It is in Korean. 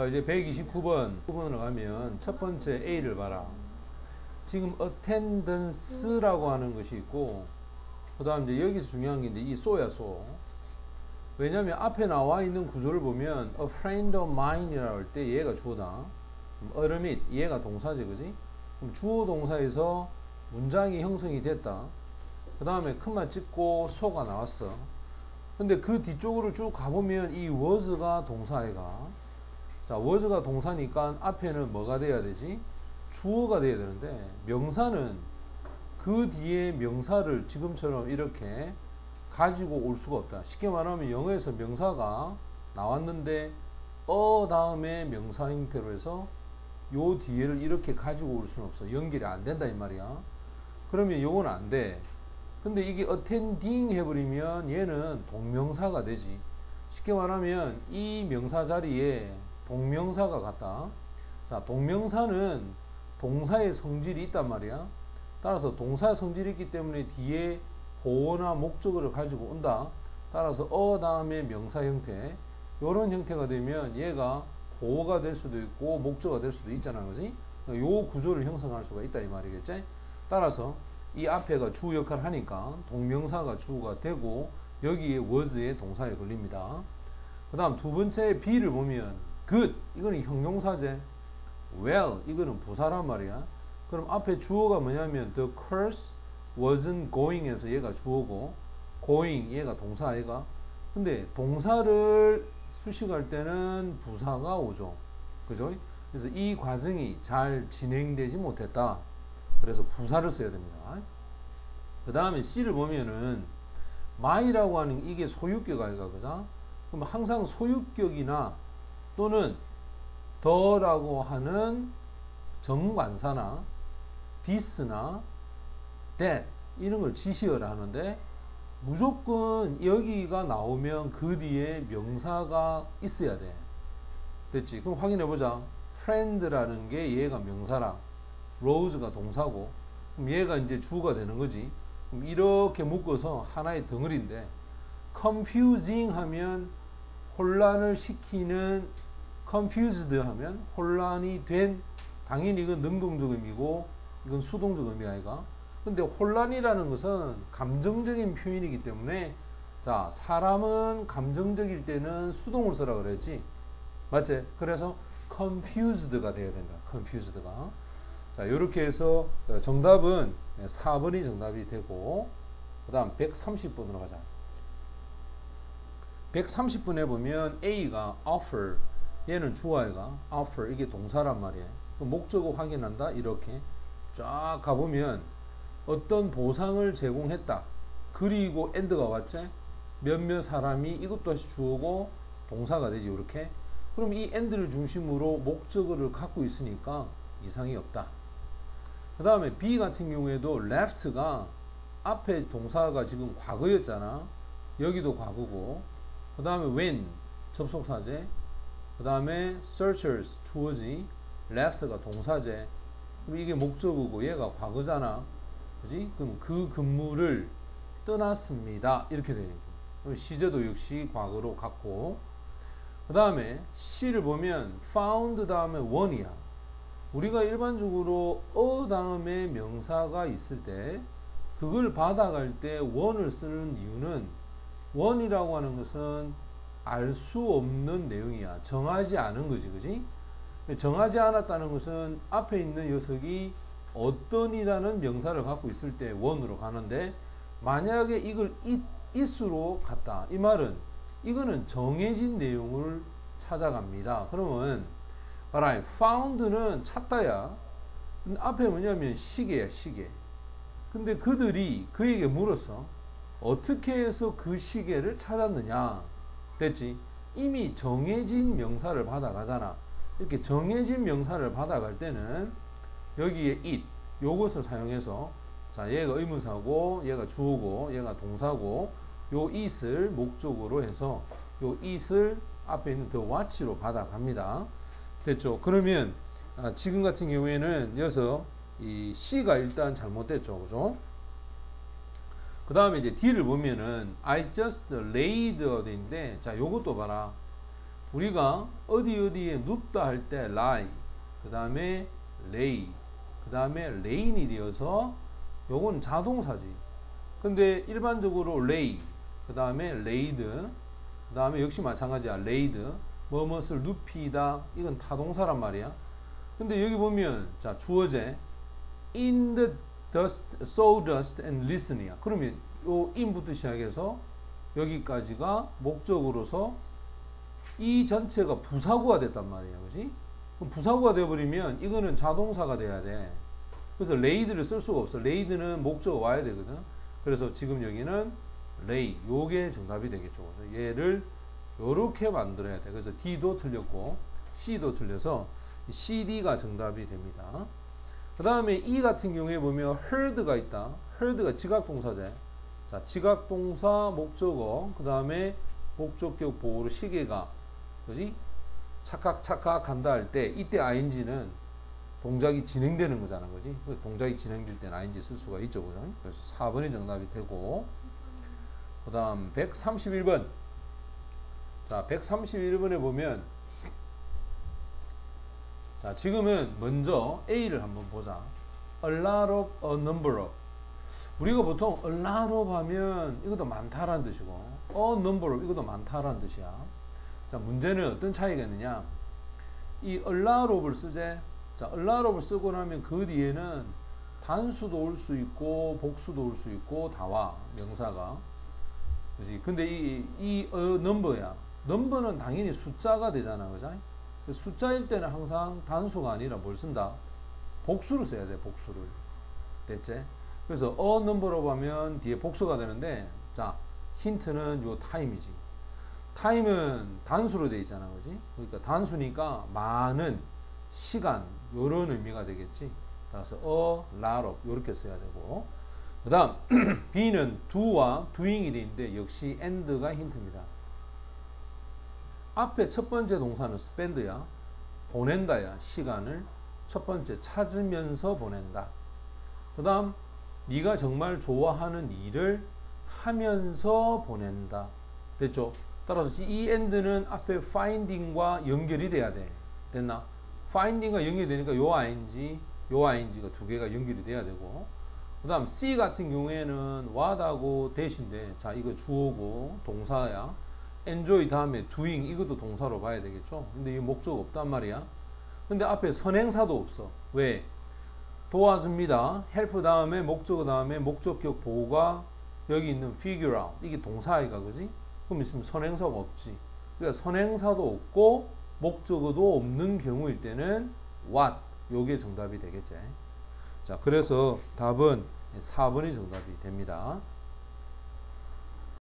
자, 이제 129번으로 가면 첫 번째 A를 봐라. 지금 attendance라고 하는 것이 있고, 그 다음 이제 여기서 중요한 게 이제 이 so야, so. 왜냐면 앞에 나와 있는 구조를 보면 a friend of mine이라고 할 때 얘가 주어다. admit 얘가 동사지, 그지? 그럼 주어 동사에서 문장이 형성이 됐다. 그 다음에 큰말 찍고 so가 나왔어. 근데 그 뒤쪽으로 쭉 가보면 이 was가 동사애가. 자, was가 동사니까 앞에는 뭐가 돼야 되지? 주어가 돼야 되는데, 명사는 그 뒤에 명사를 지금처럼 이렇게 가지고 올 수가 없다. 쉽게 말하면 영어에서 명사가 나왔는데 다음에 명사 형태로 해서 요 뒤에를 이렇게 가지고 올 수는 없어. 연결이 안 된다 이 말이야. 그러면 요건 안 돼. 근데 이게 attending 해버리면 얘는 동명사가 되지. 쉽게 말하면 이 명사 자리에 동명사가 같다. 자, 동명사는 동사의 성질이 있단 말이야. 따라서 동사의 성질이 있기 때문에 뒤에 보어나 목적어를 가지고 온다. 따라서 다음에 명사 형태, 이런 형태가 되면 얘가 보어가 될 수도 있고 목적어가 될 수도 있잖아, 그지? 요 구조를 형성할 수가 있다 이 말이겠지? 따라서 이 앞에가 주 역할을 하니까 동명사가 주가 되고 여기에 was의 동사에 걸립니다. 그 다음 두 번째 B를 보면 good, 이거는 형용사제. well, 이거는 부사란 말이야. 그럼 앞에 주어가 뭐냐면 the course wasn't going 해서 얘가 주어고 going 얘가 동사 얘가. 근데 동사를 수식할 때는 부사가 오죠. 그죠? 그래서 이 과정이 잘 진행되지 못했다. 그래서 부사를 써야 됩니다. 그 다음에 C를 보면은 my라고 하는 이게 소유격 아이가, 그죠? 그럼 항상 소유격이나 또는 더라고 하는 정관사나 this나 that 이런 걸 지시어라 하는데, 무조건 여기가 나오면 그 뒤에 명사가 있어야 돼. 됐지? 그럼 확인해 보자. friend라는 게 얘가 명사랑 rose가 동사고, 그럼 얘가 이제 주가 되는 거지. 그럼 이렇게 묶어서 하나의 덩어리인데, confusing 하면 혼란을 시키는, confused 하면 혼란이 된, 당연히 이건 능동적 의미고 이건 수동적 의미가 아이가. 근데 혼란이라는 것은 감정적인 표현이기 때문에, 자, 사람은 감정적일 때는 수동을 쓰라 그랬지, 맞지? 그래서 confused가 돼야 된다. confused가. 자, 이렇게 해서 정답은 4번이 정답이 되고, 그 다음 130번으로 가자. 130번에 보면 A가 offer, 얘는 주어가 offer, 이게 동사란 말이에요. 목적어 확인한다. 이렇게 쫙 가보면 어떤 보상을 제공했다. 그리고 end가 왔지? 몇몇 사람이, 이것도 다시 주어고 동사가 되지. 이렇게. 그럼 이 end를 중심으로 목적어를 갖고 있으니까 이상이 없다. 그 다음에 B 같은 경우에도 left가 앞에 동사가 지금 과거였잖아. 여기도 과거고, 그 다음에 when 접속사제, 그 다음에 searchers 주어지, left가 동사제. 그럼 이게 목적어고 얘가 과거잖아, 그지? 그럼 그 근무를 떠났습니다. 이렇게 되죠. 그럼 시제도 역시 과거로 갔고, 그 다음에 C를 보면 found 다음에 one이야. 우리가 일반적으로 다음에 명사가 있을 때 그걸 받아갈 때 one을 쓰는 이유는, one이라고 하는 것은 알 수 없는 내용이야. 정하지 않은 거지, 그지? 정하지 않았다는 것은 앞에 있는 녀석이 어떤이라는 명사를 갖고 있을 때 one으로 가는데, 만약에 이걸 it으로 갔다, 이 말은 이거는 정해진 내용을 찾아갑니다. 그러면 봐라, found는 찾다야. 근데 앞에 뭐냐면 시계야, 시계. 근데 그들이 그에게 물었어. 어떻게 해서 그 시계를 찾았느냐. 됐지? 이미 정해진 명사를 받아가잖아. 이렇게 정해진 명사를 받아갈 때는 여기에 it, 요것을 사용해서, 자, 얘가 의문사고 얘가 주어고 얘가 동사고, 요 it을 목적으로 해서 요 it을 앞에 있는 the watch로 받아갑니다. 됐죠? 그러면 지금 같은 경우에는 여기서 이 C가 일단 잘못됐죠, 그죠? 그 다음에 이제 D를 보면은 I just laid 어디인데, 자, 요것도 봐라. 우리가 어디에 눕다 할 때 lie, 그 다음에 lay, 그 다음에 lay인이 되어서 요건 자동사지. 근데 일반적으로 lay, 그 다음에 laid, 그 다음에 역시 마찬가지야. laid, 뭐뭇을 눕히다, 이건 타동사란 말이야. 근데 여기 보면 자 주어제 in the dust, sawdust and listen이야. 그러면 요 in부터 시작해서 여기까지가 목적으로서 이 전체가 부사구가 됐단 말이야. 그지? 그럼 부사구가 되어버리면 이거는 자동사가 돼야 돼. 그래서 laid를 쓸 수가 없어. laid는 목적어 와야 되거든. 그래서 지금 여기는 lay, 요게 정답이 되겠죠. 그래서 얘를 요렇게 만들어야 돼. 그래서 D도 틀렸고 C도 틀려서 CD가 정답이 됩니다. 그 다음에 E 같은 경우에 보면 heard가 있다. heard가 지각동사제. 자, 지각동사 목적어, 그 다음에 목적격 보호로 시계가, 그지? 착각 한다 할 때 이때 ing는 동작이 진행되는 거잖아, 그지? 동작이 진행될 때는 ing 쓸 수가 있죠, 그죠? 그래서 4번이 정답이 되고, 그 다음 131번. 자, 131번에 보면, 자, 지금은 먼저 A를 한번 보자. A lot of, a number of. 우리가 보통 a lot of 하면 이것도 많다라는 뜻이고, a number of 이것도 많다라는 뜻이야. 자, 문제는 어떤 차이가 있느냐? 이 a lot of를 쓰재. 자, a lot of를 쓰고 나면 그 뒤에는 단수도 올 수 있고 복수도 올 수 있고 다 와, 명사가. 그지? 근데 이 number야. number는 당연히 숫자가 되잖아, 그죠? 숫자일 때는 항상 단수가 아니라 뭘 쓴다? 복수를 써야 돼, 복수를. 됐지? 그래서 a number of 하면 뒤에 복수가 되는데, 자, 힌트는 요 time이지. time은 단수로 되어 있잖아, 그지? 그러니까 단수니까 많은 시간, 요런 의미가 되겠지. 따라서 a lot of 요렇게 써야 되고, 그 다음 B는 do와 doing이 되어 있는데 역시 and가 힌트입니다. 앞에 첫 번째 동사는 spend야, 보낸다야. 시간을 첫 번째 찾으면서 보낸다. 그 다음 네가 정말 좋아하는 일을 하면서 보낸다. 됐죠? 따라서 이 and는 앞에 finding과 연결이 돼야 돼. 됐나? finding과 연결이 되니까 요 ing가 두 개가 연결이 돼야 되고, 그 다음 C 같은 경우에는 what하고 대신데, 자, 이거 주어고 동사야. enjoy 다음에 doing, 이것도 동사로 봐야 되겠죠. 근데 이 목적 없단 말이야. 근데 앞에 선행사도 없어. 왜? 도와줍니다. help 다음에 목적어 다음에 목적격 보호가 여기 있는 figure out, 이게 동사이가, 그지? 그럼 있으면 선행사가 없지. 그러니까 선행사도 없고 목적어도 없는 경우일 때는 what, 요게 정답이 되겠지. 자, 그래서 답은 4번이 정답이 됩니다.